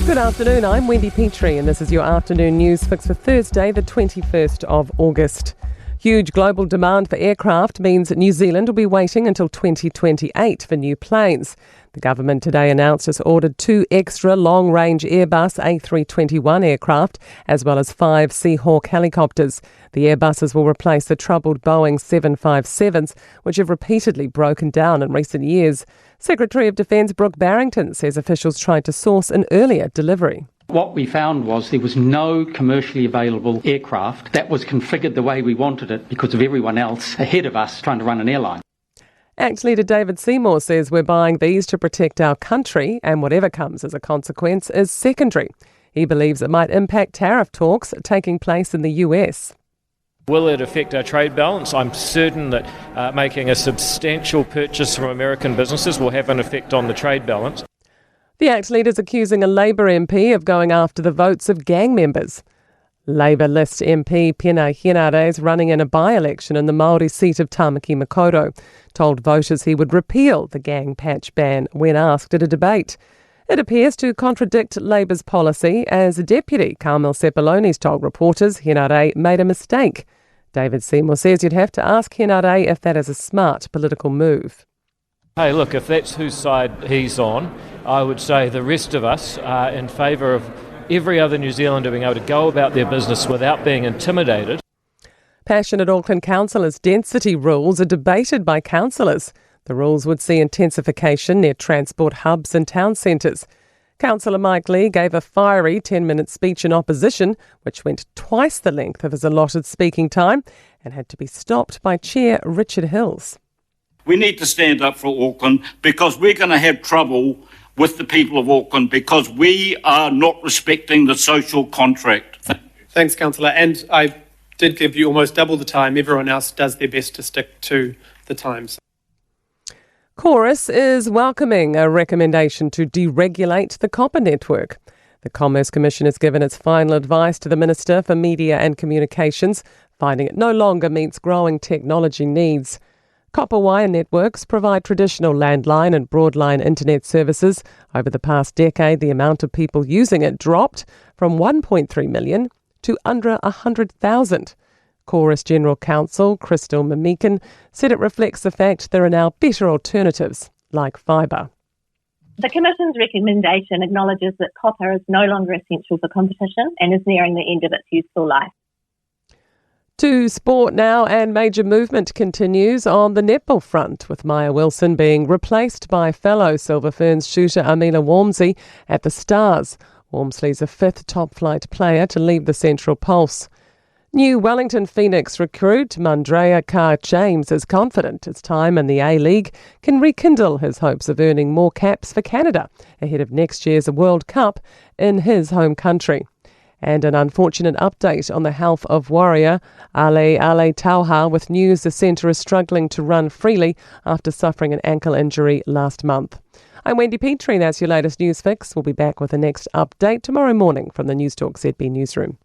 Good afternoon, I'm Wendy Petrie and this is your afternoon news fix for Thursday, the 21st of August. Huge global demand for aircraft means New Zealand will be waiting until 2028 for new planes. The government today announced it's ordered 2 extra long-range Airbus A321 aircraft, as well as 5 Seahawk helicopters. The Airbuses will replace the troubled Boeing 757s, which have repeatedly broken down in recent years. Secretary of Defence Brooke Barrington says officials tried to source an earlier delivery. What we found was there was no commercially available aircraft that was configured the way we wanted it because of everyone else ahead of us trying to run an airline. ACT leader David Seymour says we're buying these to protect our country and whatever comes as a consequence is secondary. He believes it might impact tariff talks taking place in the US. Will it affect our trade balance? I'm certain that making a substantial purchase from American businesses will have an effect on the trade balance. The ACT leader is accusing a Labour MP of going after the votes of gang members. Labour list MP Pena Henare is running in a by-election in the Māori seat of Tamaki Makaurau, told voters he would repeal the gang patch ban when asked at a debate. It appears to contradict Labour's policy, as Deputy Carmel Sepuloni's told reporters Henare made a mistake. David Seymour says you'd have to ask Henare if that is a smart political move. Hey, look, if that's whose side he's on, I would say the rest of us are in favour of every other New Zealander being able to go about their business without being intimidated. Passionate Auckland councillors' density rules are debated by councillors. The rules would see intensification near transport hubs and town centres. Councillor Mike Lee gave a fiery 10-minute speech in opposition, which went twice the length of his allotted speaking time and had to be stopped by Chair Richard Hills. We need to stand up for Auckland because we're going to have trouble with the people of Auckland because we are not respecting the social contract. Thanks, Councillor. And I did give you almost double the time. Everyone else does their best to stick to the times. Chorus is welcoming a recommendation to deregulate the copper network. The Commerce Commission has given its final advice to the Minister for Media and Communications, finding it no longer meets growing technology needs. Copper wire networks provide traditional landline and broadline internet services. Over the past decade, the amount of people using it dropped from 1.3 million to under 100,000. Chorus General Counsel Crystal Mimikan said it reflects the fact there are now better alternatives like fibre. The Commission's recommendation acknowledges that copper is no longer essential for competition and is nearing the end of its useful life. To sport now, and major movement continues on the netball front, with Maya Wilson being replaced by fellow Silver Ferns shooter Amila Walmsley at the Stars. Walmsley's a 5th top-flight player to leave the Central Pulse. New Wellington Phoenix recruit Mandrea Carr-James is confident his time in the A-League can rekindle his hopes of earning more caps for Canada ahead of next year's World Cup in his home country. And an unfortunate update on the health of warrior Ale Tauha, with news the centre is struggling to run freely after suffering an ankle injury last month. I'm Wendy Petrie, that's your latest news fix. We'll be back with the next update tomorrow morning from the Newstalk ZB newsroom.